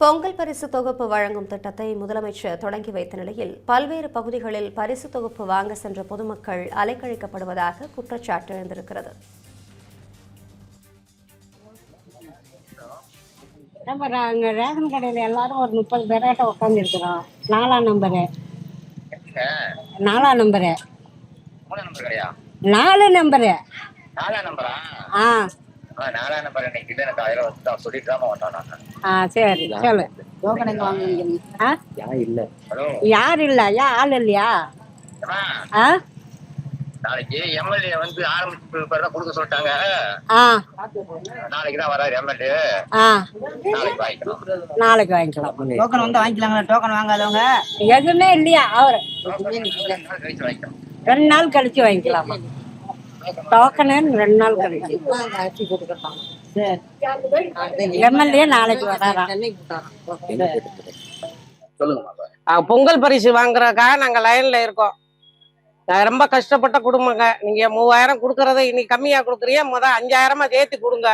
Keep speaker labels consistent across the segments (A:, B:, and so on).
A: பொங்கல் பரிசு தொகுப்பு வழங்கும் திட்டத்தை முதலமைச்சர் தொடங்கி வைத்த நிலையில் பல்வேறு பகுதிகளில் பரிசு தொகுப்பு வாங்க சென்ற பொதுமக்கள் அலைக்கழிக்கப்படுவதாக குற்றச்சாட்டு எழுந்திருக்கிறது.
B: நம்ம ரேஷன் கடையில் எல்லாரும் ஒரு 30 பேராட்ட உட்காந்து இருக்கிறோம். 4ஆம் நம்பரு 4 நம்பரு 4 நம்பரு ஆ சரி சொல்லு. யார் இல்ல ஆள் இல்லையா?
C: நாளைக்கு எம்எல்ஏ வந்து ஆரம்பிச்சு கொடுக்க சொல்லிட்டாங்க. நாளைக்கு தான் வராரு எம்எல்ஏ.
B: நாளைக்கு வாங்கிக்கலாம்.
D: டோக்கன் வந்து வாங்கிக்கலாங்களா? டோக்கன் வாங்காதவங்க
B: எதுவுமே இல்லையா? அவரு 2 நாள் கழிச்சு வாங்கிக்கலாம். டோக்கனு 2 நாள் கழிச்சு எம்எல்ஏ நாளைக்கு வராராம்.
E: பொங்கல் பரிசு வாங்குறதுக்காக நாங்க லைன்ல இருக்கோம். ரொம்ப கஷ்டப்பட்ட குடும்பங்க. நீங்க 3000 கொடுக்கறத இன்னைக்கு கம்மியா கொடுக்குறீங்க, 5000 ஏத்தி கொடுங்க.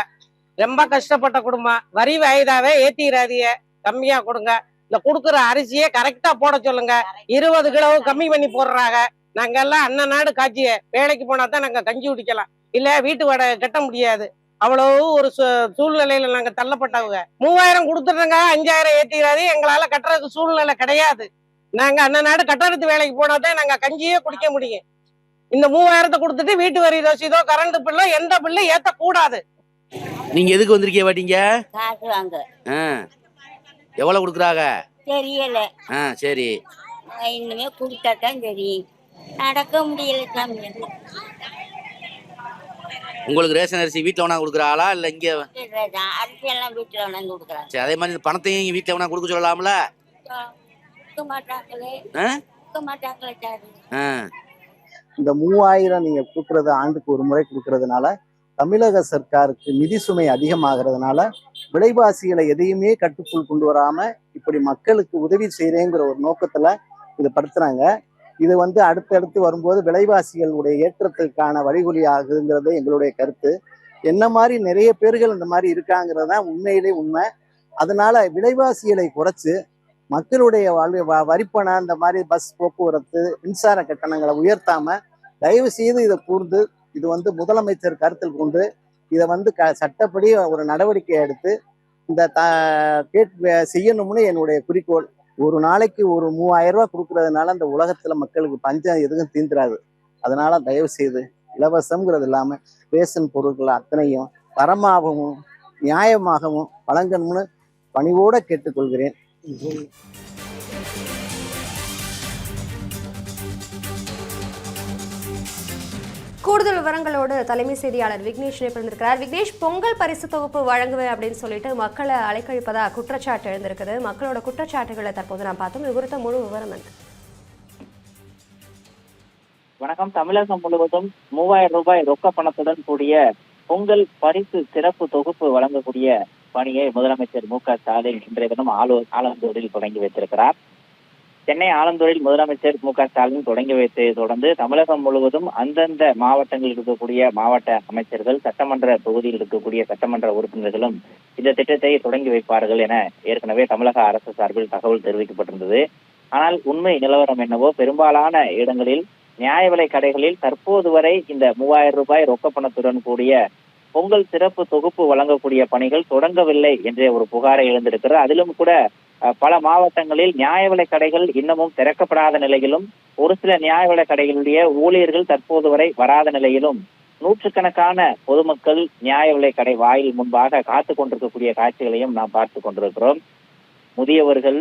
E: ரொம்ப கஷ்டப்பட்ட குடும்பம். வரி வாய்தாவே ஏத்திராதிய, கம்மியா கொடுங்க. இந்த கொடுக்குற அரிசியே கரெக்டா போட சொல்லுங்க. 20 கிலோ கம்மி பண்ணி போடுறாங்க. நாங்க எல்லாம் அண்ணன் நாடு காட்சிய வேலைக்கு போனா தான் நாங்க கஞ்சி குடிக்கலாம், இல்ல வீட்டு வாடகை கட்ட முடியாது. அவ்வளவு ஒரு சூழ்நிலையில நாங்க தள்ளப்பட்டவங்க. 3000 கொடுத்துட்டோங்க, 5000 ஏத்திராது. எங்களால கட்டுறதுக்கு சூழ்நிலை கிடையாது. நாங்க அண்ணன் நாடு கட்டடத்து வேலைக்கு போனாதான் நாங்க கஞ்சியே குடிக்க முடியும். இந்த 3000 கொடுத்துட்டு வீட்டு வரி ரசீதோ கரண்ட் பில்லோ எந்த பில்லும் ஏத்த கூடாது.
F: நீங்க எதுக்கு வந்திருக்கீங்க? வாட்டீங்க
B: காசு வாங்க.
F: எவ்வளவு கொடுக்குறாங்க
B: தெரியல.
F: சரி,
B: இன்னுமே கொடுத்தாதான் தெரியும். நடக்க முடியல.
F: உங்களுக்கு ரேஷன் அரிசி வீட்டுல வேணா கொடுக்குறாங்களா இல்ல இங்க?
B: அரிசி எல்லாம் வீட்டுல வேணாந்து கொடுக்குறாங்க.
F: சரி, அதே மாதிரி இந்த பணத்தையும் இங்க வீட்டுல வேணா கொடுக்க சொல்லலாம்ல?
G: இந்த 3000 நீங்க கொடுக்கறது ஆண்டுக்கு ஒரு முறை கொடுக்கறதுனால தமிழக சர்க்காருக்கு நிதி சுமை அதிகமாகிறதுனால விலைவாசிகளை எதையுமே கட்டுக்குள் கொண்டு வராம இப்படி மக்களுக்கு உதவி செய்யறேங்கிற ஒரு நோக்கத்துல இதை படுத்துறாங்க. இது அடுத்தடுத்து வரும்போது விலைவாசிகளுடைய ஏற்றத்திற்கான வழிகொலி ஆகுதுங்கிறது எங்களுடைய கருத்து. என்ன மாதிரி நிறைய பேர்கள் இந்த மாதிரி இருக்காங்கிறது தான் உண்மையிலே உண்மை. அதனால விலைவாசிகளை குறைச்சு மக்களுடைய வரிப்பணம், இந்த மாதிரி பஸ் போக்குவரத்து, மின்சார கட்டணங்களை உயர்த்தாம தயவு செய்து இதை கூர்ந்து இது முதலமைச்சர் கருத்தில் கொண்டு இதை சட்டப்படி ஒரு நடவடிக்கை எடுத்து இந்த செய்யணும்னு என்னுடைய குறிக்கோள். ஒரு நாளைக்கு ஒரு 3000 ரூபாய் கொடுக்கறதுனால அந்த உலகத்துல மக்களுக்கு பஞ்சம் எதுவும் தீந்துராது. அதனால தயவு செய்து இலவசம்ங்கிறது இல்லாம ரேஷன் பொருட்கள் அத்தனையும் தரமாகவும் நியாயமாகவும் வழங்கணும்னு பணிவோட கேட்டுக்கொள்கிறேன்.
A: கூடுதல் விவரங்களோடு தலைமை செய்தியாளர் விக்னேஷ் இணைப்பிருந்திருக்கிறார். விக்னேஷ், பொங்கல் பரிசு தொகுப்பு வழங்குவேன் அப்படின்னு சொல்லிட்டு மக்களை அலைக்கழிப்பதா குற்றச்சாட்டு எழுந்திருக்குது. மக்களோட குற்றச்சாட்டுகளை தற்போது நான் பார்த்தோம். இது குறித்த முழு விவரம் என்ன?
H: வணக்கம். தமிழகம் முழுவதும் 3000 ரூபாய் ரொக்க பணத்துடன் கூடிய பொங்கல் பரிசு சிறப்பு தொகுப்பு வழங்கக்கூடிய பணியை முதலமைச்சர் மு.க.ஸ்டாலின் இன்றைய தினம் ஆலந்தூரில் தொடங்கி வைத்திருக்கிறார். சென்னை ஆலந்தூரில் முதலமைச்சர் மு.க.ஸ்டாலின் தொடங்கி வைத்ததை தொடர்ந்து தமிழகம் முழுவதும் அந்தந்த மாவட்டங்களில் இருக்கக்கூடிய மாவட்ட அமைச்சர்கள், சட்டமன்ற தொகுதியில் இருக்கக்கூடிய சட்டமன்ற உறுப்பினர்களும் இந்த திட்டத்தை தொடங்கி வைப்பார்கள் என ஏற்கனவே தமிழக அரசு சார்பில் தகவல் தெரிவிக்கப்பட்டிருந்தது. ஆனால் உண்மை நிலவரம் என்னவோ, பெரும்பாலான இடங்களில் நியாய விலை கடைகளில் தற்போது வரை இந்த 3000 ரூபாய் ரொக்க பணத்துடன் கூடிய பொங்கல் சிறப்பு தொகுப்பு வழங்கக்கூடிய பணிகள் தொடங்கவில்லை என்ற ஒரு புகாரை எழுந்திருக்கிறது. அதிலும் கூட பல மாவட்டங்களில் நியாய விலை கடைகள் இன்னமும் திறக்கப்படாத நிலையிலும், ஒரு சில நியாய விலை கடைகளுடைய ஊழியர்கள் தற்போது வரை வராத நிலையிலும் நூற்றுக்கணக்கான பொதுமக்கள் நியாய விலை கடை வாயில் முன்பாக காத்து கொண்டிருக்கக்கூடிய காட்சிகளையும் நாம் பார்த்து கொண்டிருக்கிறோம். முதியவர்கள்,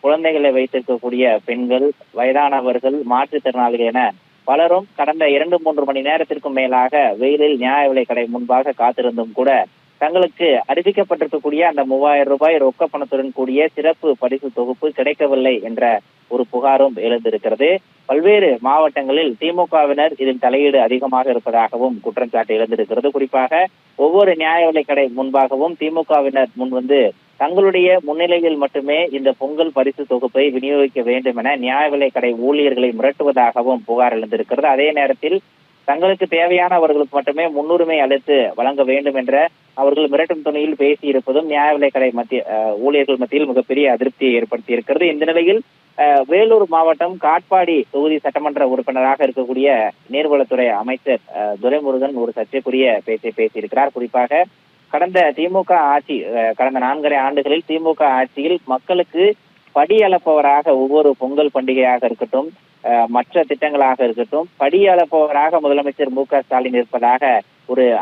H: குழந்தைகளை வைத்திருக்கக்கூடிய பெண்கள், வயதானவர்கள், மாற்றுத்திறனாளிகள் என பலரும் கடந்த 2-3 மணி நேரத்திற்கும் மேலாக வெயிலில் நியாய விலை கடை முன்பாக காத்திருந்தும் கூட தங்களுக்கு அறிவிக்கப்பட்டிருக்கக்கூடிய அந்த 3000 ரூபாய் ரொக்க பணத்துடன் கூடிய சிறப்பு பரிசு தொகுப்பு கிடைக்கவில்லை என்ற ஒரு புகாரும் எழுந்திருக்கிறது. பல்வேறு மாவட்டங்களில் திமுகவினர் இதில் தலையீடு அதிகமாக இருப்பதாகவும் குற்றச்சாட்டு எழுந்திருக்கிறது. குறிப்பாக ஒவ்வொரு நியாய விலை கடை முன்பாகவும் திமுகவினர் முன்வந்து தங்களுடைய முன்னிலையில் மட்டுமே இந்த பொங்கல் பரிசு தொகுப்பை விநியோகிக்க வேண்டும் என நியாய விலை கடை ஊழியர்களை மிரட்டுவதாகவும் புகார் எழுந்திருக்கிறது. அதே நேரத்தில் தங்களுக்கு தேவையானவர்களுக்கு மட்டுமே முன்னுரிமை அளித்து வழங்க வேண்டும் என்ற அவர்கள் மிரட்டும் துணையில் பேசியிருப்பதும் நியாய விலைக்கடை ஊழியர்கள் மத்தியில் மிகப்பெரிய அதிருப்தியை ஏற்படுத்தி இருக்கிறது. இந்த நிலையில் வேலூர் மாவட்டம் காட்பாடி தொகுதி சட்டமன்ற உறுப்பினராக இருக்கக்கூடிய நீர்வளத்துறை அமைச்சர் துரைமுருகன் ஒரு சர்ச்சைக்குரிய பேச்சை பேசியிருக்கிறார். குறிப்பாக கடந்த திமுக ஆட்சி, கடந்த 4.5 ஆண்டுகளில் திமுக ஆட்சியில் மக்களுக்கு படியளப்பவராக ஒவ்வொரு பொங்கல் பண்டிகையாக இருக்கட்டும், மற்ற திட்டங்களாக இருக்கட்டும், படியளப்பவராக முதலமைச்சர் மு.க.ஸ்டாலின் இருப்பதாக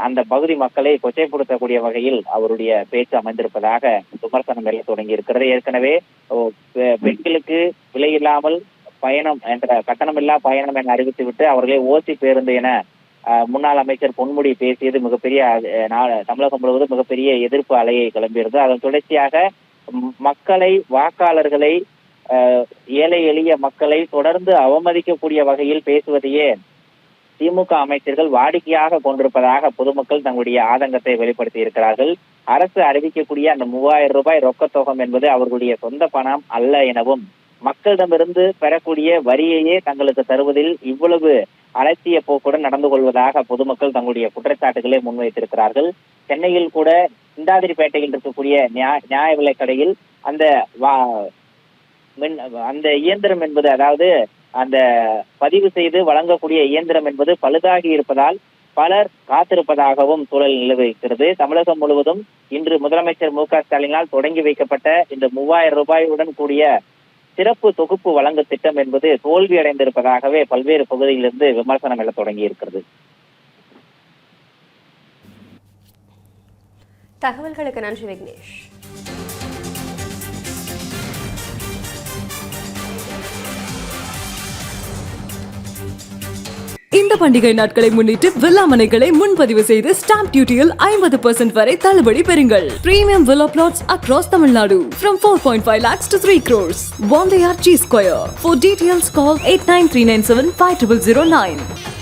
H: அந்த பகுதி மக்களை கொச்சைப்படுத்தக்கூடிய வகையில் அவருடைய பேச்சு அமைந்திருப்பதாக விமர்சனம் எல்லாம் தொடங்கி இருக்கிறது. ஏற்கனவே பெண்களுக்கு விலையில்லாமல் பயணம் என்ற கட்டணமில்லா பயணம் என அறிவித்துவிட்டு அவர்களே ஓசி பேருந்து என முன்னாள் அமைச்சர் பொன்முடி பேசியது மிகப்பெரிய தமிழகம் முழுவதும் மிகப்பெரிய எதிர்ப்பு அலையை கிளம்பியிருந்தது. அதன் தொடர்ச்சியாக மக்களை, வாக்காளர்களை, ஏழை எளிய மக்களை தொடர்ந்து அவமதிக்கக்கூடிய வகையில் பேசுவதையே திமுக அமைச்சர்கள் வாடிக்கையாக கொண்டிருப்பதாக பொதுமக்கள் தங்களுடைய ஆதங்கத்தை வெளிப்படுத்தி இருக்கிறார்கள். அரசு அறிவிக்கக்கூடிய அந்த 3000 ரூபாய் ரொக்கத்தொகம் என்பது அவர்களுடைய சொந்த பணம் அல்ல எனவும், மக்களிடமிருந்து பெறக்கூடிய வரியையே தங்களுக்கு தருவதில் இவ்வளவு அலட்சிய போக்குடன் நடந்து கொள்வதாக பொதுமக்கள் தங்களுடைய குற்றச்சாட்டுகளை முன்வைத்திருக்கிறார்கள். சென்னையில் கூட சிந்தாதிரிப்பேட்டையில் இருக்கக்கூடிய நியாய விலைக்கடையில் அந்த இயந்திரம் என்பது, அதாவது அந்த பதிவு செய்து வழங்கக்கூடிய இயந்திரம் என்பது பழுதாகி இருப்பதால் பலர் காத்திருப்பதாகவும் சூழல் நிலவுகிறது. தமிழகம் முழுவதும் இன்று முதலமைச்சர் மு.க.ஸ்டாலினால் தொடங்கி வைக்கப்பட்ட இந்த 3000 ரூபாயுடன் கூடிய சிறப்பு தொகுப்பு வழங்கு திட்டம் என்பது தோல்வி அடைந்திருப்பதாகவே பல்வேறு பகுதியிலிருந்து விமர்சனம் எல்லாம் தொடங்கி இருக்கிறது.
A: தகவல்களுக்கு நன்றி விக்னேஷ்.
I: இந்த பண்டிகை நாட்களை முன்னிட்டு வில்லா மனைகளை முன்பதிவு செய்து ஸ்டாம்ப் டியூட்டியில் 50% வரை தள்ளுபடி பெறுங்கள். Premium villa plots across Tamil Nadu from 4.5 lakhs to 3 crores. One Day G Square. For details call 8939750009.